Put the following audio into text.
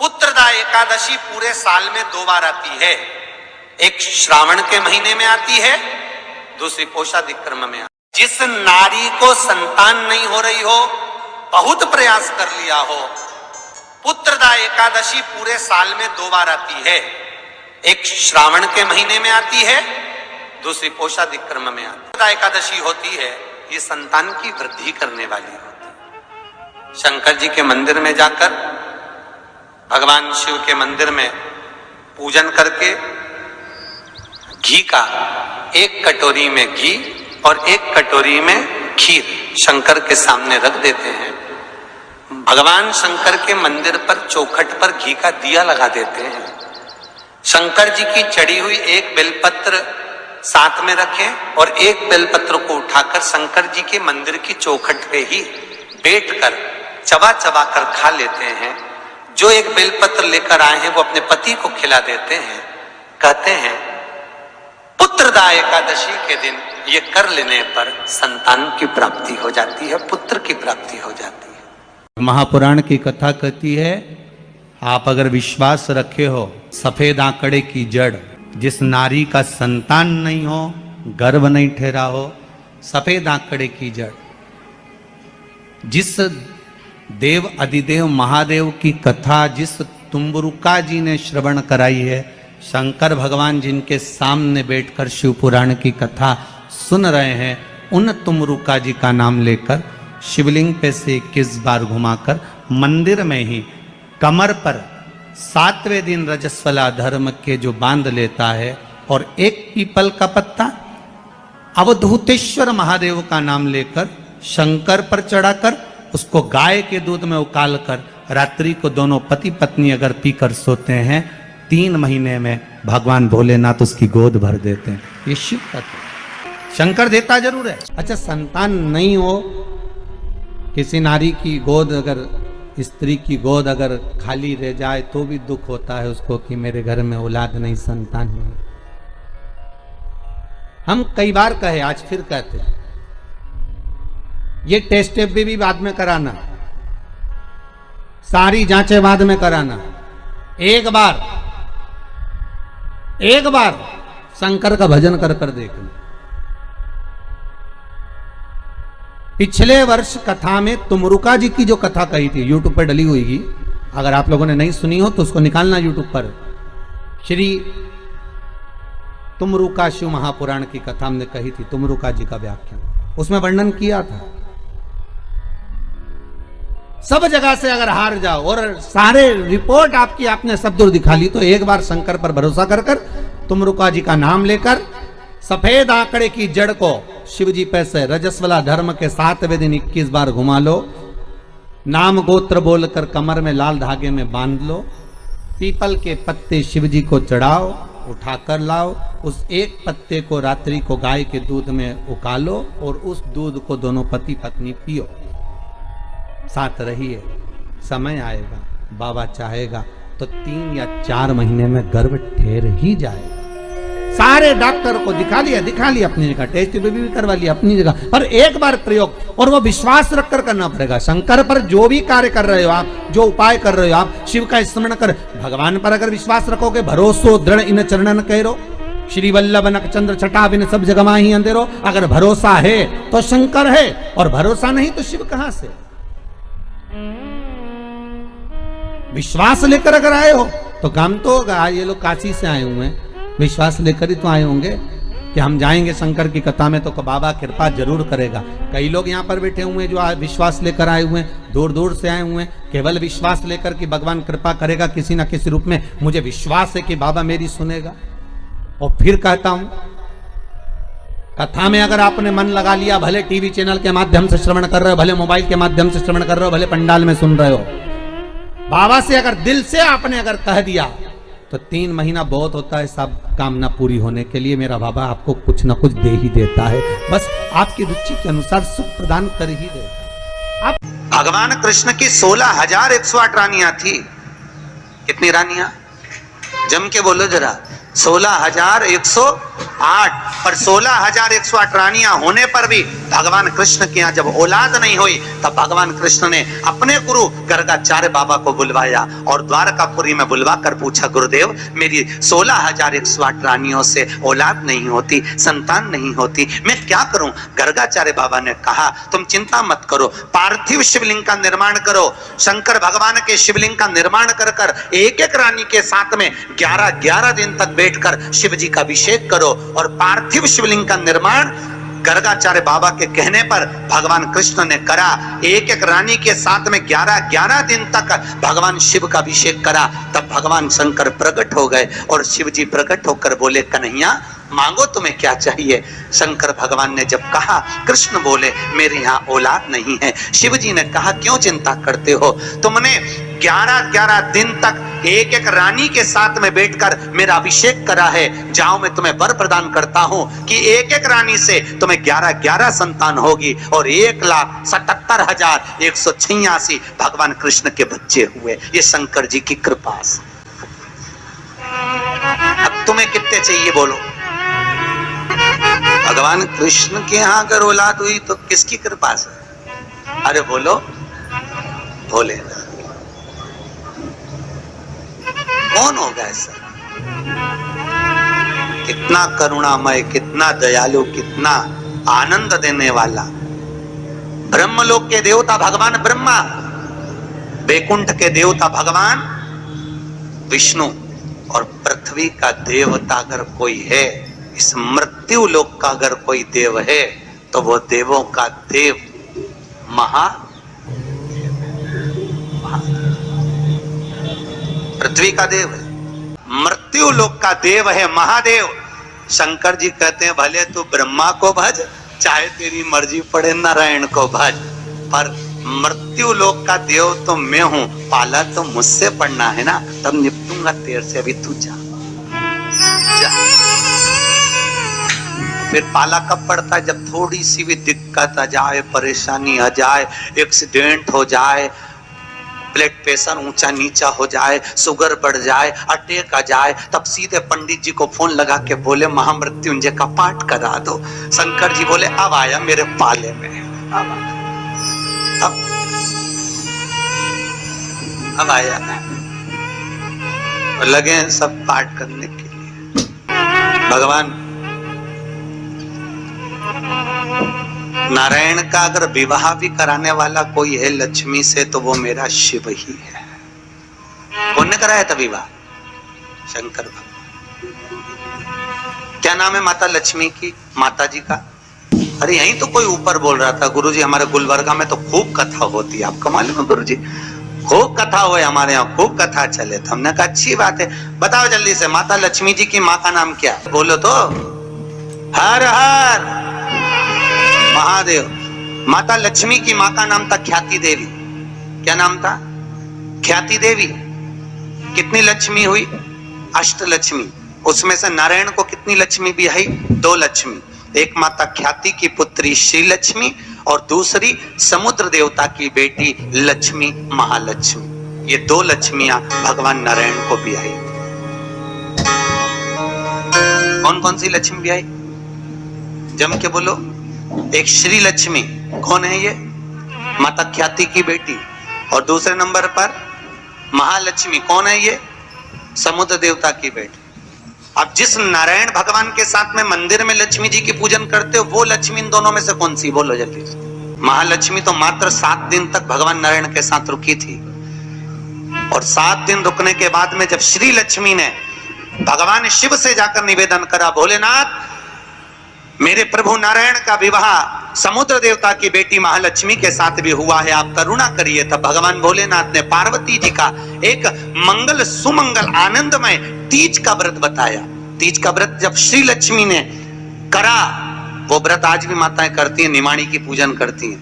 पुत्रदा एकादशी पूरे साल में 2 बार आती है। एक श्रावण के महीने में आती है, दूसरी पोषादिक्रम में आती है। जिस नारी को संतान नहीं हो रही हो, बहुत प्रयास कर लिया हो, पुत्रदा एकादशी पूरे साल में 2 बार आती है। एक श्रावण के महीने में आती है, दूसरी पोषादिक्रम में आती है। पुत्रदा एकादशी होती है, ये संतान की वृद्धि करने वाली होती है। शंकर जी के मंदिर में जाकर, भगवान शिव के मंदिर में पूजन करके घी का 1 कटोरी में घी और 1 कटोरी में खीर शंकर के सामने रख देते हैं। भगवान शंकर के मंदिर पर चौखट पर घी का दिया लगा देते हैं। शंकर जी की चढ़ी हुई 1 बेलपत्र साथ में रखें और 1 बेलपत्र को उठाकर शंकर जी के मंदिर की चौखट पे ही बैठकर चबा चबा कर खा लेते हैं। जो 1 बेलपत्र लेकर आए हैं वो अपने पति को खिला देते हैं। कहते हैं पुत्रदा एकादशी के दिन ये कर लेने पर संतान की प्राप्ति हो जाती है, पुत्र की प्राप्ति हो जाती है। महापुराण की कथा कहती है, आप अगर विश्वास रखे हो, सफेद आंकड़े की जड़, जिस नारी का संतान नहीं हो, गर्भ नहीं ठहरा हो, सफेद आंकड़े की जड़, जिस देव अधिदेव महादेव की कथा जिस तुम्बरुका जी ने श्रवण कराई है, शंकर भगवान जिनके सामने बैठकर शिव पुराण की कथा सुन रहे हैं, उन तुम्बरुका जी का नाम लेकर शिवलिंग पे से 21 बार घुमाकर मंदिर में ही कमर पर 7वें दिन रजस्वला धर्म के जो बांध लेता है और 1 पीपल का पत्ता अवधूतेश्वर महादेव का नाम लेकर शंकर पर चढ़ाकर उसको गाय के दूध में उकाल कर रात्रि को दोनों पति पत्नी अगर पीकर सोते हैं, 3 महीने में भगवान भोलेनाथ उसकी गोद भर देते हैं। ये शिव तत्व। शंकर देता जरूर है। अच्छा, संतान नहीं हो, किसी नारी की गोद अगर, स्त्री की गोद अगर खाली रह जाए तो भी दुख होता है उसको कि मेरे घर में औलाद नहीं, संतान नहीं। हम कई बार कहे, आज फिर कहते हैं, ये टेस्ट भी बाद में कराना, सारी जांचें बाद में कराना। एक बार शंकर का भजन कर कर देखना। पिछले वर्ष कथा में तुमरुका जी की जो कथा कही थी, यूट्यूब पर डली हुई थी, अगर आप लोगों ने नहीं सुनी हो तो उसको निकालना यूट्यूब पर। श्री तुमरुका शिव महापुराण की कथा हमने कही थी, तुमरुका जी का व्याख्यान, उसमें वर्णन किया था। सब जगह से अगर हार जाओ और सारे रिपोर्ट आपकी आपने सब दूर दिखा ली, तो एक बार शंकर पर भरोसा कर कर तुमरुका जी का नाम लेकर सफेद आंकड़े की जड़ को शिव जी पे से रजस्वला धर्म के 7वें दिन 21 बार घुमा लो, नाम गोत्र बोलकर कमर में लाल धागे में बांध लो, पीपल के पत्ते शिव जी को चढ़ाओ, उठाकर लाओ, उस 1 पत्ते को रात्रि को गाय के दूध में उकालो और उस दूध को दोनों पति पत्नी पियो, साथ रहिए। समय आएगा, बाबा चाहेगा तो 3 या 4 महीने में गर्भ ठहर ही जाएगा। सारे डॉक्टर को दिखा लिया अपनी जगह, टेस्ट भी करवा लिया अपनी जगह, पर एक बार प्रयोग, और वो विश्वास रखकर करना पड़ेगा। शंकर पर जो भी कार्य कर रहे हो आप, जो उपाय कर रहे हो आप, शिव का स्मरण कर, भगवान पर अगर विश्वास रखोगे, भरोसो दृढ़ इन चरणन कहो, श्री वल्लभ नक चंद्र छटा बिन सब जगमा ही अंधेरो। अगर भरोसा है तो शंकर है, और भरोसा नहीं तो शिव कहां से। विश्वास लेकर अगर आए हो तो काम तो होगा। ये लोग काशी से आए हुए हैं, विश्वास लेकर ही तो आए होंगे कि हम जाएंगे शंकर की कथा में तो बाबा कृपा जरूर करेगा। कई लोग यहाँ पर बैठे हुए हैं जो विश्वास लेकर आए हुए हैं, दूर दूर से आए हुए हैं, केवल विश्वास लेकर कि भगवान कृपा करेगा किसी ना किसी रूप में, मुझे विश्वास है कि बाबा मेरी सुनेगा। और फिर कहता हूं, कथा में अगर आपने मन लगा लिया, भले टीवी चैनल के माध्यम से श्रवण कर रहे हो, भले मोबाइल के माध्यम से श्रवण कर रहे हो, भले पंडाल में सुन रहे हो, बाबा से अगर दिल से आपने अगर कह दिया तो 3 महीना बहुत होता है सब कामना पूरी होने के लिए। मेरा बाबा आपको कुछ ना कुछ दे ही देता है, बस आपकी रुचि के अनुसार सुख प्रदान कर ही देता है। भगवान कृष्ण की 16,108 रानियां थी। कितनी रानियां? जम के बोलो जरा। 16,108। पर 16,108 रानियां होने पर भी भगवान कृष्ण के यहाँ जब औलाद नहीं हुई, तब भगवान कृष्ण ने अपने गुरु गर्गाचार्य बाबा को बुलवाया और द्वारकापुरी में बुलवा कर पूछा, गुरुदेव मेरी 16,108 रानियों से औलाद नहीं होती, संतान नहीं होती, मैं क्या करूं? गर्गाचार्य बाबा ने कहा, तुम चिंता मत करो, पार्थिव शिवलिंग का निर्माण करो। शंकर भगवान के शिवलिंग का निर्माण कर कर एक एक रानी के साथ में 11-11 दिन तक बैठकर शिव जी का अभिषेक करो। और पार्थिव शिवलिंग का निर्माण गर्गाचार्य बाबा के कहने पर भगवान कृष्ण ने करा। एक एक रानी के साथ में 11-11 दिन तक भगवान शिव का अभिषेक करा। तब भगवान शंकर प्रकट हो गए और शिव जी प्रकट होकर बोले, कन्हैया मांगो तुम्हें क्या चाहिए? शंकर भगवान ने जब कहा, कृष्ण बोले मेरे यहाँ औलाद नहीं है। शिव जी ने कहा, क्यों चिंता करते हो? तुमने 11-11 दिन तक एक एक रानी के साथ में बैठकर मेरा अभिषेक करा है। जाओ मैं तुम्हें वर प्रदान करता हूं कि एक एक रानी से तुम्हें 11-11 संतान होगी और 1,77,186 भगवान कृष्ण के बच्चे हुए। ये शंकर जी की कृपा से। अब तुम्हें कितने चाहिए बोलो? भगवान कृष्ण के यहाँ अगर औलाद हुई तो किसकी कृपा से? अरे बोलो, भोले। कौन होगा ऐसा? कितना करुणामय, कितना दयालु, कितना आनंद देने वाला। ब्रह्मलोक के देवता भगवान ब्रह्मा, वैकुंठ के देवता भगवान विष्णु, और पृथ्वी का देवता अगर कोई है, इस मृत्यु लोक का अगर कोई देव है, तो वो देवों का देव पृथ्वी का देव है, मृत्यु लोक का देव है महादेव। शंकर जी कहते हैं, भले तू ब्रह्मा को भज, चाहे तेरी मर्जी पड़े नारायण को भज, पर मृत्यु लोक का देव तो मैं हूं, पाला तो मुझसे पड़ना है ना, तब निपटूंगा तेरे से। अभी तू जा। फिर पाला कब पड़ता है? जब थोड़ी सी भी दिक्कत आ जाए, परेशानी आ जाए, एक्सीडेंट हो जाए, ब्लड प्रेशर ऊंचा नीचा हो जाए, शुगर बढ़ जाए, अटैक आ जाए, तब सीधे पंडित जी को फोन लगा के बोले महामृत्युंजय का पाठ करा दो। शंकर जी बोले, अब आया मेरे पाले में, अब आया। लगे सब पाठ करने के लिए। भगवान नारायण का अगर विवाह भी कराने वाला कोई है लक्ष्मी से, तो वो मेरा शिव ही है। कौन ने कराया था विवाह? शंकर भगवान। क्या नाम है माता लक्ष्मी की, माता जी का? अरे यहीं तो कोई ऊपर बोल रहा था, गुरुजी हमारे गुलबर्गा में तो खूब कथा होती है, आपको मालूम है गुरुजी? खूब कथा हुए हमारे यहाँ, खूब कथा चले। तो हमने कहा अच्छी बात है, बताओ जल्दी से माता लक्ष्मी जी की माँ का नाम क्या? बोलो तो। हर हर महादेव। माता लक्ष्मी की माँ का नाम था ख्याति देवी। क्या नाम था? ख्याति देवी। कितनी लक्ष्मी हुई? अष्टलक्ष्मी। उसमें से नारायण को कितनी लक्ष्मी भी आई? 2 लक्ष्मी। एक माता ख्याति की पुत्री श्री लक्ष्मी और दूसरी समुद्र देवता की बेटी लक्ष्मी महालक्ष्मी। ये 2 लक्ष्मियां भगवान नारायण को भी आई। कौन कौन सी लक्ष्मी भी आई? जम के बोलो। एक श्री लक्ष्मी, कौन है ये? माता ख्याति की बेटी। और दूसरे नंबर पर महालक्ष्मी, कौन है ये? समुद्र देवता की बेटी। अब जिस नारायण भगवान के साथ में मंदिर में लक्ष्मी जी की पूजन करते हो, वो लक्ष्मी इन दोनों में से कौन सी? बोलो जल्दी। महालक्ष्मी तो मात्र 7 दिन तक भगवान नारायण के साथ रुकी थी, और 7 दिन रुकने के बाद में जब श्री लक्ष्मी ने भगवान शिव से जाकर निवेदन करा, भोलेनाथ मेरे प्रभु नारायण का विवाह समुद्र देवता की बेटी महालक्ष्मी के साथ भी हुआ है, आप करुणा करिए। तब भगवान भोलेनाथ ने पार्वती जी का एक मंगल सुमंगल आनंदमय तीज का व्रत बताया। तीज का व्रत जब श्री लक्ष्मी ने करा, वो व्रत आज भी माताएं करती हैं, निमाणी की पूजन करती हैं।